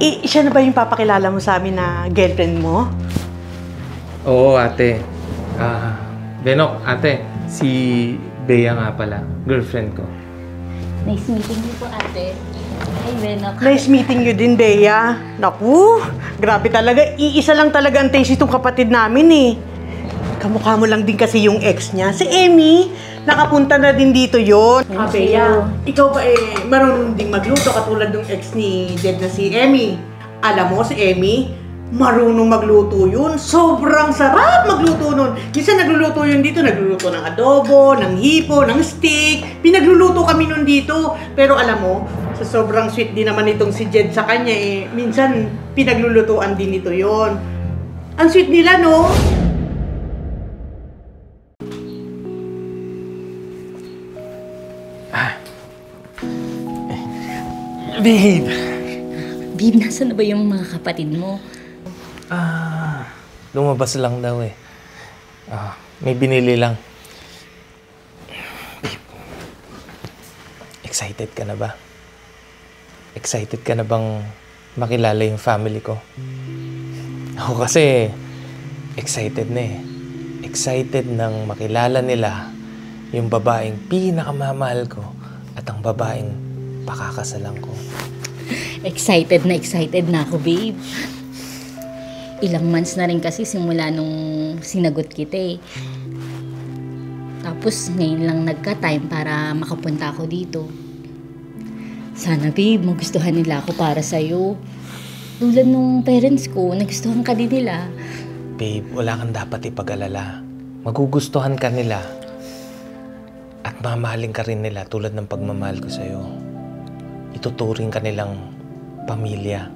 Siya na ba yung papakilala mo sa amin na girlfriend mo? Oo, ate. Benok, ate. Si Bea nga pala. Girlfriend ko. Nice meeting you po, ate. Hi, Benok. Nice meeting you din, Bea. Naku, grabe talaga. Iisa lang talaga ang taste itong kapatid namin eh. Kamukha mo lang din kasi yung ex niya. Si Emmy, nakapunta na din dito yon. Bea, ikaw ba marunong ding magluto katulad ng ex ni Jed na si Emmy? Alam mo, si Emmy, marunong magluto yun. Sobrang sarap magluto nun. Kasi nagluluto yun dito. Nagluluto ng adobo, ng hipo, ng steak. Pinagluluto kami nun dito. Pero alam mo, sa sobrang sweet din naman itong si Jed sa kanya minsan pinaglulutuan din ito yon. Ang sweet nila, no? Babe! Babe, nasaan na ba yung mga kapatid mo? Lumabas lang daw eh. May binili lang. Babe, excited ka na ba? Excited ka na bang makilala yung family ko? Ako kasi, excited na eh. Excited nang makilala nila yung babaeng pinakamamahal ko at ang babaeng pakakasalan ko. Excited na ako, babe. Ilang months na rin kasi simula nung sinagot kita eh. Tapos ngayon lang nagka-time para makapunta ako dito. Sana, babe, magustuhan nila ako para sa'yo. Tulad nung parents ko, nagustuhan ka din nila. Babe, wala kang dapat ipag-alala. Magugustuhan ka nila. At mamahalin ka rin nila tulad ng pagmamahal ko sa'yo. Ituturing ka nilang pamilya.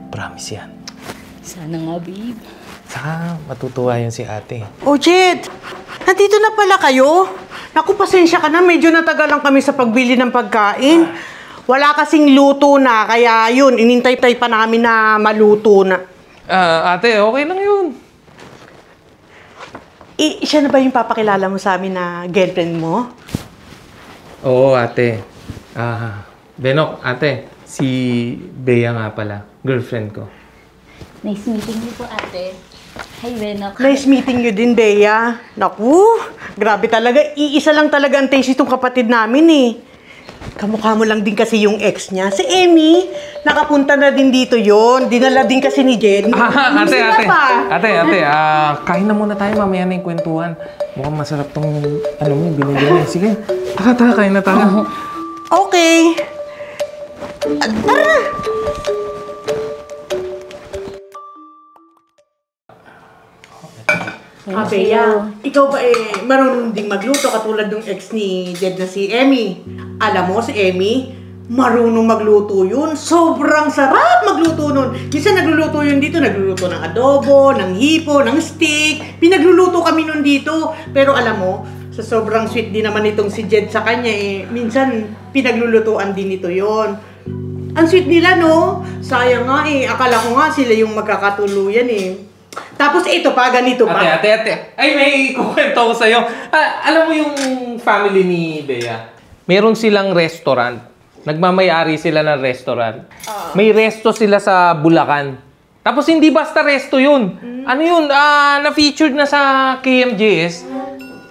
Promise yan. Sana nga, babe. Saka matutuwa yun si ate. Oh, Jed! Nandito na pala kayo? Naku, pasensya ka na. Medyo natagalan kami sa pagbili ng pagkain. Wala kasing luto na, kaya yun, inintay-tay pa namin na maluto na. Ate, okay lang yun. Siya na ba yung papakilala mo sa amin na girlfriend mo? Oo, ate. Benok, ate. Si Bea nga pala. Girlfriend ko. Nice meeting you po, ate. Hi, Benok. Nice meeting you din, Bea. Naku, grabe talaga. Iisa lang talaga ang taste itong kapatid namin eh. Kamukha mo lang din kasi yung ex niya. Si Emmy, nakapunta na din dito yon. Dinala din kasi ni Jed. Ate, kain na muna tayo. Mamaya na yung kwentuhan. Mukhang masarap tong binigyan niya. Sige, tara, kain na tayo. Okay. Tara na. Bea, ikaw ba marunong ding magluto katulad ng ex ni Jed na si Emmy? Alam mo, si Emmy, marunong magluto yun. Sobrang sarap magluto nun. Kasi nagluluto yun dito. Nagluluto ng adobo, ng hipo, ng steak. Pinagluluto kami nun dito. Pero alam mo, sa sobrang sweet din naman itong si Jed sa kanya minsan pinaglulutuan din ito yon. Ang sweet nila, no? Sayang nga akala ko nga sila yung magkakatuluyan Tapos ito pa, ganito pa. Ate. Ay, may kukwento ko sa'yo. Alam mo yung family ni Bea? Meron silang restaurant. Nagmamayari sila ng restaurant. May resto sila sa Bulacan. Tapos hindi basta resto yun. Ano yun? Na-featured na sa KMJS.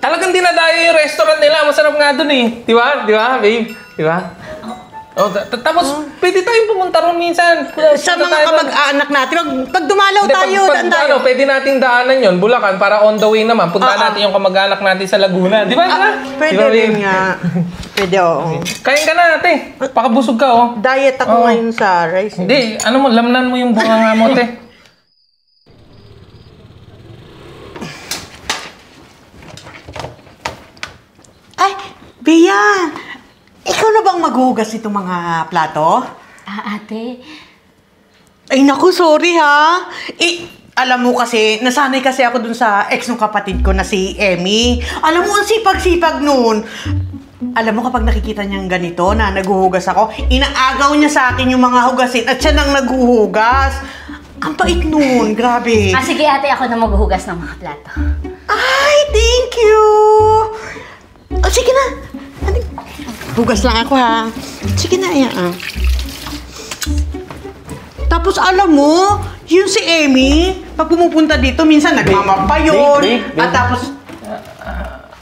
Talagang dinadayo yung restaurant nila. Masarap nga dun Di ba? Di ba, babe? Di ba? Tapos, pwede tayong pumunta ron minsan. Sa mga kamag-anak natin. Pag dumalaw tayo, daan tayo. Pwede nating daanan yon Bulacan, para on the way naman. Punta natin yung kamag-anak natin sa Laguna. Di ba? Pwede rin nga. Pwede, oo. Kain ka na, ate. Pakabusog ka, Diet ako ngayon sa rice. Hindi, lamnan mo yung bunga mo, ate. Ay, Bea! Ikaw na bang maghuhugas itong mga plato? Ate. Ay, naku, sorry ha. Alam mo kasi, nasanay kasi ako dun sa ex ng kapatid ko na si Emmy. Alam mo, ang sipag-sipag nun. Alam mo, kapag nakikita niyang ganito na naghuhugas ako, inaagaw niya sa akin yung mga hugasin at siya nang naghuhugas. Ang pait nun, grabe. Sige, ate, ako na maghuhugas ng mga plato. Ay, thank you! Sige na. Hugas lang ako ha. Sige na, Tapos alam mo, yun si Emmy, pag pumupunta dito, minsan nagmamapa yun. babe. At tapos,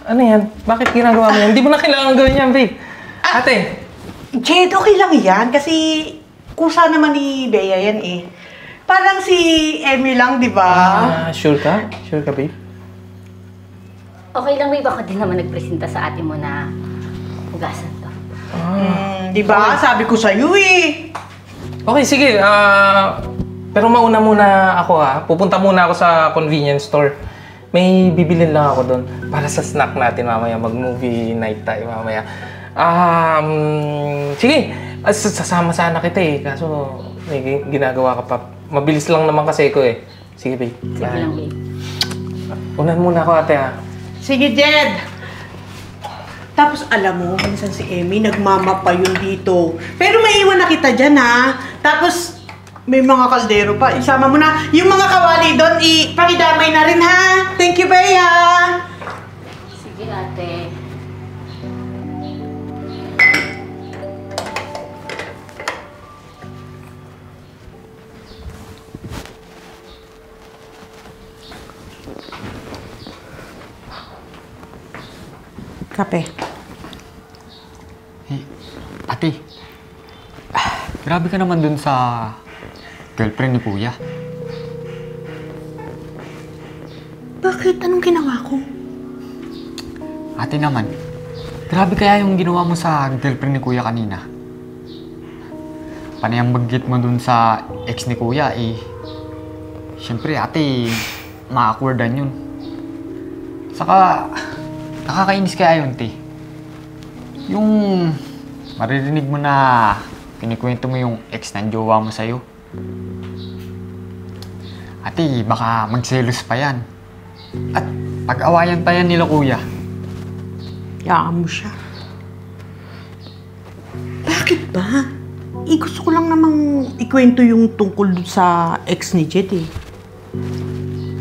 Ano yan? Bakit ginagawa mo yan? Hindi mo na kailangan gawin yan, babe. Ate, Jed, okay lang yan. Kasi kusa naman ni Bea yan eh. Parang si Emmy lang, di ba? sure ka? Sure ka, babe? Okay lang, babe. Ako din naman nagpresenta sa ate mo na hugasan to. Di ba? Sabi ko sa'yo eh. Okay, sige. Pero mauna muna ako Pupunta muna ako sa convenience store. May bibilin lang ako doon para sa snack natin mamaya. Mag-movie night tayo mamaya. Sige. Sasama sana kita eh. Kaso may ginagawa ka pa. Mabilis lang naman kasi ko eh. Sige, babe. Sige lang, babe. Unan muna ako, ate Sige, Jed. Tapos alam mo, minsan si Emmy nagmamapa yun dito. Pero may iwan na kita dyan Tapos may mga kaldero pa. Isama mo na. Yung mga kawali doon, pakidamay na rin ha. Thank you, Bea. Sige, ate. Kape. Ate, grabe ka naman dun sa girlfriend ni Kuya. Bakit? Anong ginawa ko? Ate naman, grabe kaya yung ginawa mo sa girlfriend ni Kuya kanina. Panay ang bagit mo dun sa ex ni Kuya syempre ate, ma-awkwardan yun. Saka, nakakainis kaya yun, te. Yung maririnig mo na kinikwento mo yung ex ng jowa mo sa'yo. Ate, baka magselos pa yan. At pag-awayan pa yan nila Kuya. Yaan mo siya. Bakit ba? Gusto ko lang namang ikwento yung tungkol sa ex ni Jed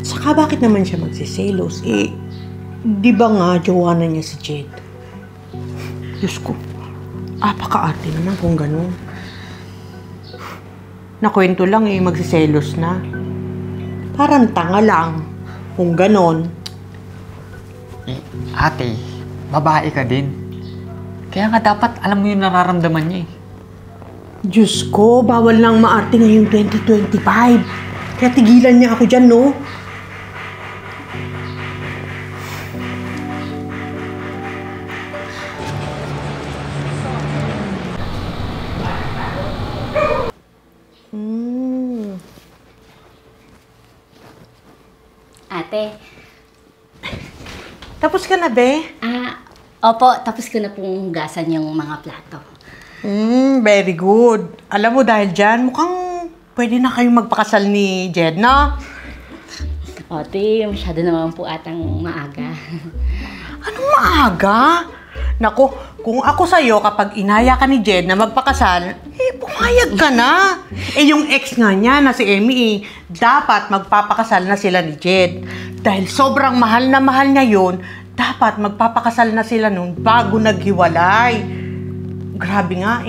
Saka bakit naman siya magsiselos? Di ba nga jowa na niya si Jed? Diyos ko, apaka-arte naman kung ganun. Nakwento lang magsiselos na. Parang tanga lang kung ganon. Ate, babae ka din. Kaya nga dapat alam mo yung nararamdaman niya Diyos ko, bawal nang maarte ngayong 2025. Kaya tigilan niya ako dyan, no? Ate, Tapos ka na, be? opo, tapos ko na pong hugasan yung mga plato. Very good. Alam mo, dahil dyan, mukhang pwede na kayong magpakasal ni Jed, no? Ate, masyado naman po atang maaga. Anong maaga? Naku, kung ako sa'yo, kapag inaya ka ni Jed na magpakasal, pumayag ka na. Yung ex nga niya na si Emmy, dapat magpapakasal na sila ni Jed. Dahil sobrang mahal na mahal niya yun, dapat magpapakasal na sila nun bago naghiwalay. Grabe nga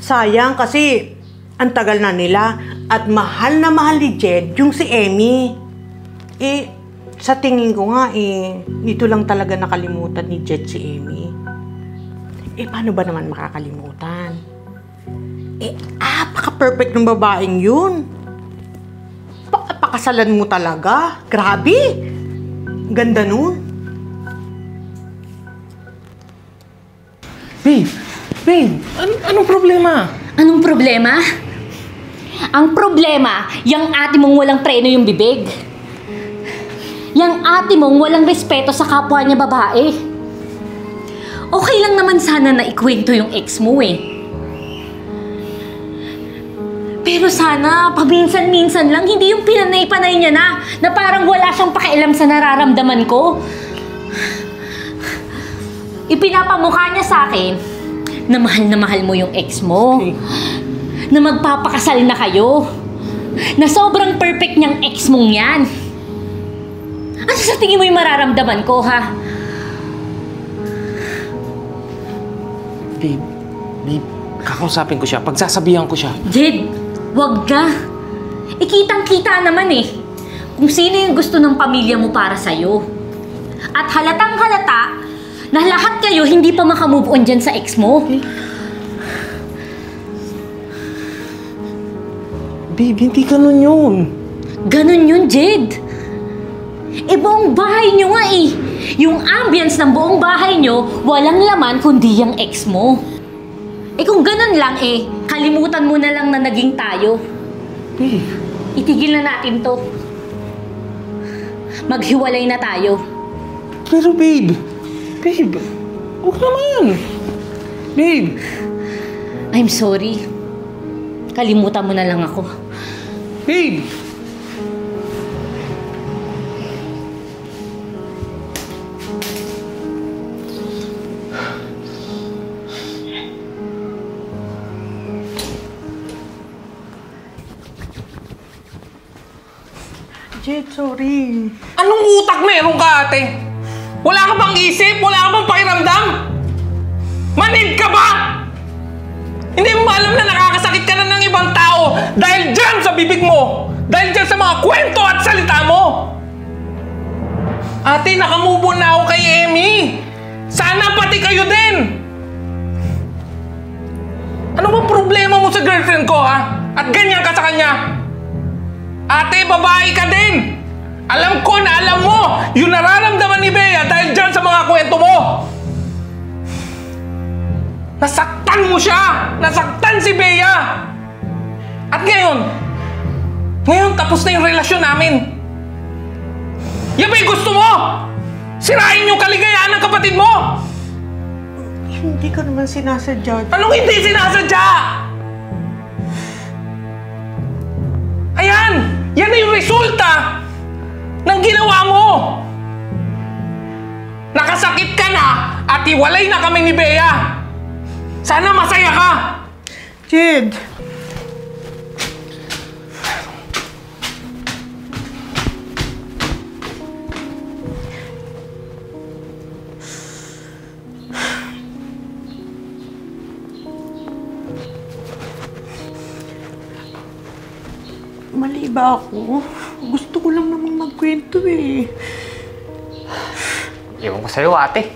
Sayang kasi ang tagal na nila at mahal na mahal ni Jed yung si Emmy. Sa tingin ko nga nito lang talaga nakalimutan ni Jed si Emmy. Paano ba naman makakalimutan? Apaka-perfect ng babaeng yun. Pakasalan mo talaga. Grabe. Ganda nun. Babe, anong problema? Anong problema? Ang problema, yung ate mong walang preno yung bibig. Yung ate mong walang respeto sa kapwa niya babae. Okay lang naman sana na ikwento yung ex mo Pero sana, paminsan-minsan lang, hindi yung pinanay-panay niya na parang wala siyang pakialam sa nararamdaman ko. Ipinapamukha niya sa akin na mahal mo yung ex mo. Okay. Na magpapakasal na kayo. Na sobrang perfect niyang ex mong yan. Ano sa tingin mo yung mararamdaman ko, ha? Babe, kakausapin ko siya. Pagsasabihan ko siya. Jed, Wag na. Ikitang-kita naman eh kung sino yung gusto ng pamilya mo para sa'yo. At halatang-halata na lahat kayo hindi pa makamove on dyan sa ex mo. Babe, hindi ganun yun. Ganun yun, Jed. Buong bahay nyo nga eh. Yung ambience ng buong bahay nyo, walang laman kundi yung ex mo. Kung ganun lang kalimutan mo na lang na naging tayo. Babe. Itigil na natin to. Maghiwalay na tayo. Pero babe, huwag naman. Babe. I'm sorry. Kalimutan mo na lang ako. Babe. Jed, sorry. Anong utak meron ka, ate? Wala ka bang isip? Wala ka bang pakiramdam? Manid ka ba? Hindi mo ba alam na nakakasakit ka na ng ibang tao dahil dyan sa bibig mo? Dahil dyan sa mga kwento at salita mo? Ate, nakamove on na ako kay Emmy. Sana pati kayo din. Ano bang problema mo sa girlfriend ko, ha? At ganyan ka sa kanya? Ate, babae ka din! Alam ko na alam mo yung nararamdaman ni Bea dahil dyan sa mga kwento mo! Nasaktan mo siya! Nasaktan si Bea! At ngayon tapos na yung relasyon namin. Yan ba yung gusto mo? Sirain yung kaligayahan ng kapatid mo! Hindi ko naman sinasadya. Anong hindi sinasadya? Ayan! Yan na yung resulta ng ginawa mo! Nakasakit ka na at hiwalay na kami ni Bea! Sana masaya ka! Jed! Mali ba ako? Gusto ko lang namang magkwento eh. Ewan ko sa'yo, ate.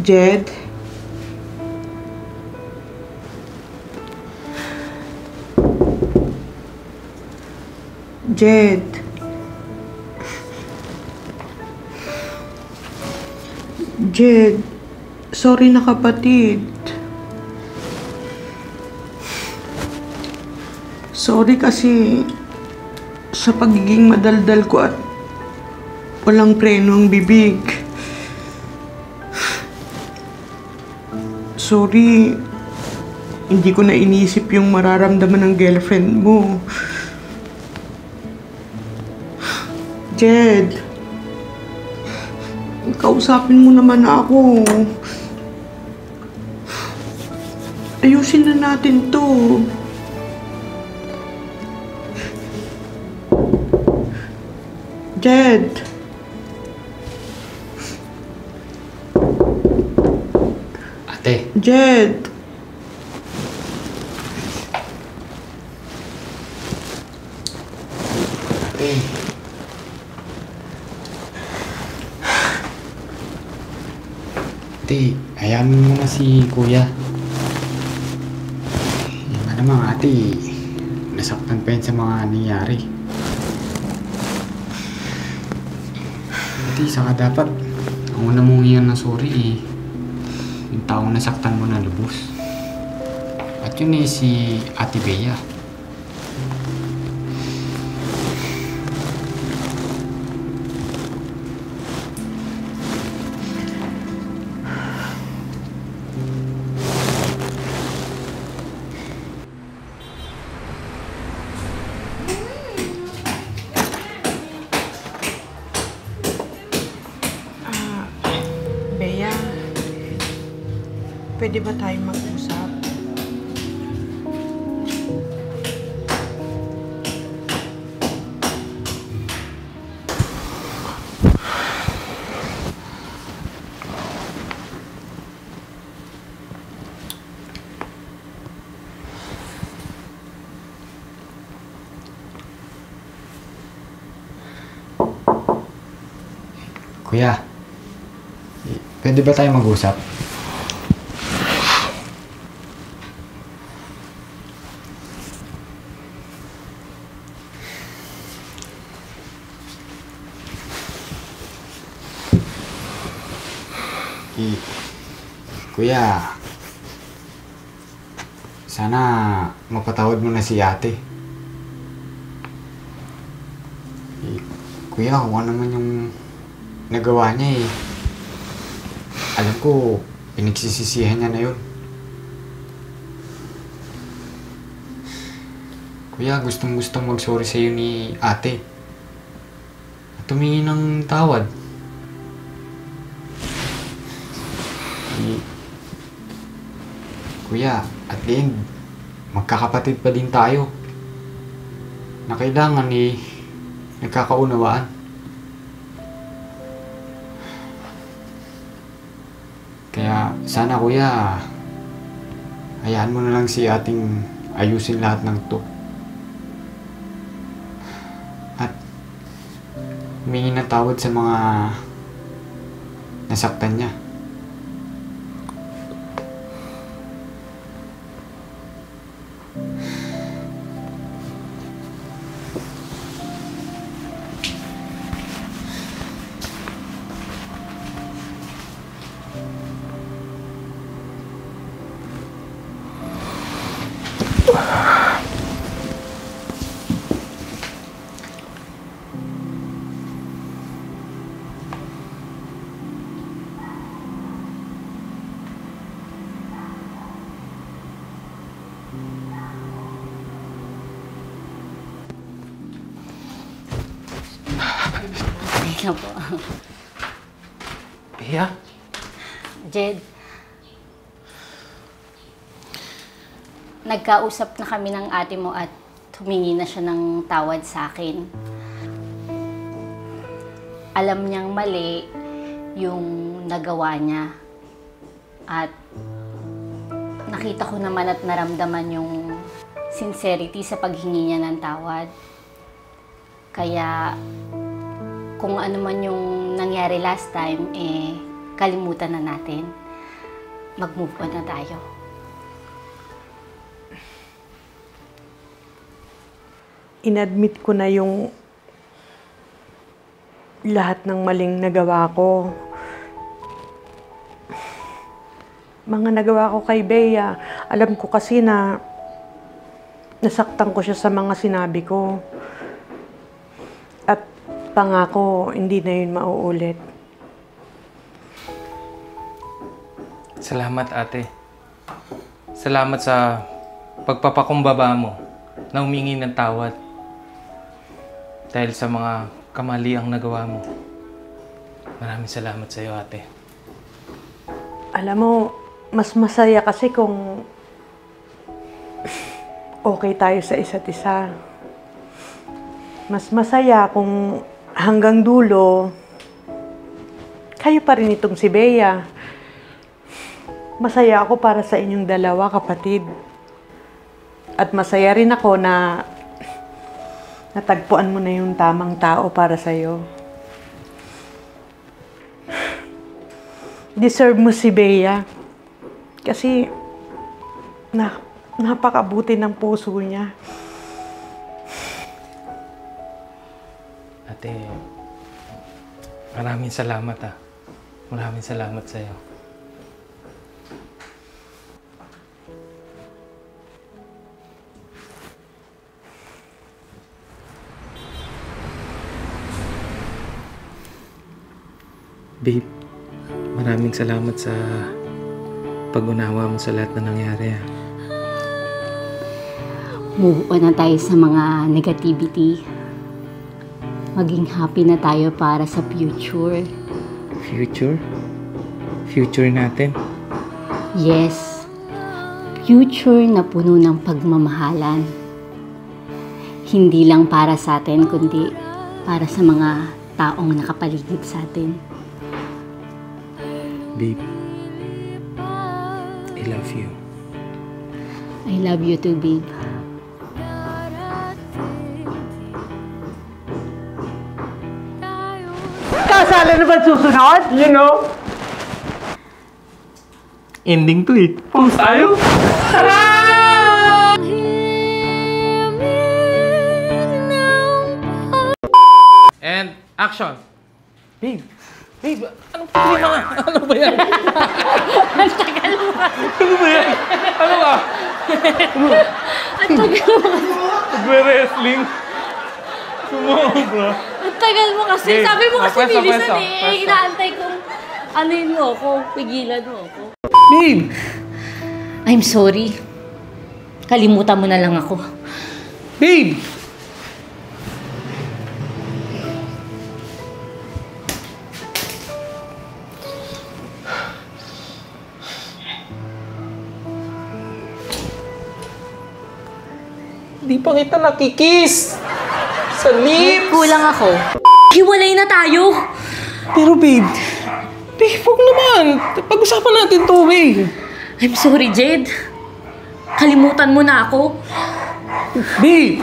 Jed? Jed? Jed, sorry na kapatid. Sorry kasi sa pagiging madaldal ko at walang preno ang bibig. Sorry, hindi ko na inisip yung mararamdaman ng girlfriend mo. Jed, kausapin mo naman ako. Ayusin na natin to. Jed. Ate. Jed. Ate. Ate, hayaan mo muna si kuya. Yung nga naman, ate, nasaktan pa yun sa mga nangyari. Ate, saka dapat ako na mong iyan ng sorry eh. Yung taong nasaktan mo na lubos. At yun eh si Ate Bea. Pwede ba tayong mag-usap? Kuya, pwede ba tayo mag-usap? Kuya, sana mapatawad mo na si ate. Kuya, kung ano man yung nagawa niya alam ko, pinagsisisihan niya na yun. Kuya, gustong-gustong mag-sorry sa'yo ni ate. At humingi ng tawad. Kuya, at the end, magkakapatid pa din tayo. Na kailangan nagkakaunawaan. Kaya sana kuya, hayaan mo na lang si ating ayusin lahat ng to. At humingi ng tawad sa mga nasaktan niya. Ano po? Bea? Jed, nagkausap na kami ng ate mo at humingi na siya ng tawad sa akin. Alam niyang mali yung nagawa niya. At nakita ko naman at naramdaman yung sincerity sa paghingi niya ng tawad. Kaya kung ano man yung nangyari last time, kalimutan na natin. Mag-move on na tayo. Inadmit ko na yung lahat ng maling nagawa ko. Mga nagawa ko kay Bea, alam ko kasi na nasaktan ko siya sa mga sinabi ko. At pangako, hindi na yun mauulit. Salamat, ate. Salamat sa pagpapakumbaba mo na humingi ng tawad dahil sa mga kamaliang nagawa mo. Maraming salamat sa iyo, ate. Alam mo, mas masaya kasi kung okay tayo sa isa't isa. Mas masaya kung hanggang dulo, kayo pa rin itong si Bea. Masaya ako para sa inyong dalawa, kapatid. At masaya rin ako na natagpuan mo na yung tamang tao para sa'yo. Deserve mo si Bea. Kasi napakabuti ng puso niya. Ate, maraming salamat ah. Maraming salamat sa iyo. Babe, maraming salamat sa pag-unawa mo sa lahat na nangyari. Move on na tayo sa mga negativity. Maging happy na tayo para sa future. Future? Future natin? Yes, future na puno ng pagmamahalan. Hindi lang para sa atin, kundi para sa mga taong nakapaligid sa atin. Babe, I love you. I love you too, babe. Kasala na ba susunod? You know? Ending to eh. Pause tayo. And action. Babe, anong problema? Ano ba yan? Ang tagal mo kasi. Ano ba yan? Ano ba? Ang tagal mo kasi. Nagwe-wrestling. Sumobra. Ang tagal mo kasi. Babe, Sabi mo kasi pwesto, bilisan pwesto, eh. pwesto. Inaantay kong anuin mo ako. Pigilan mo ako. Babe! I'm sorry. Kalimutan mo na lang ako. Babe! Di pa kita nakikiss! Sa lips! Kulang ako. Hiwalay na tayo. Pero babe, huwag naman. Pag-usapan natin to, babe. I'm sorry, Jed. Kalimutan mo na ako. Babe!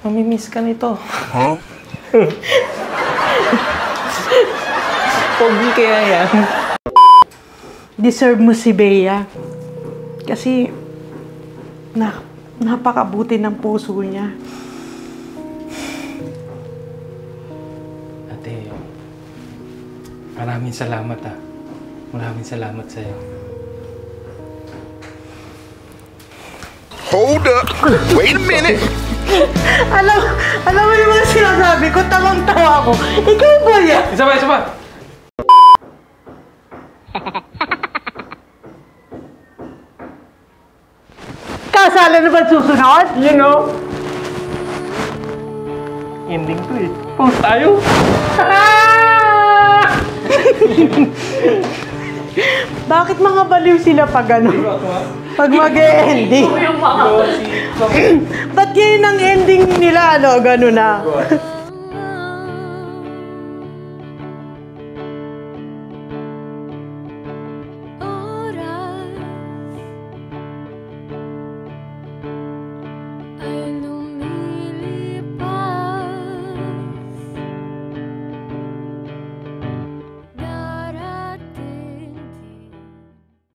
Mamimiss ka nito. Huh? Pogi kaya yan. Deserve mo si Bea. Kasi, napakabuti ng puso niya. Ate, maraming salamat ah. Maraming salamat sa'yo. Hold up. Wait a minute. Alam mo yung mga sinasabi ko, tawang-tawa ako. Ikaw ba yan? Isa pa! Kasala na ba susunod? You know? Ending to eh. Pause tayo. Bakit mga baliw sila pag ano? Pag mag-e-ending? Ba't yun ang ending nila, ano? Gano'n na.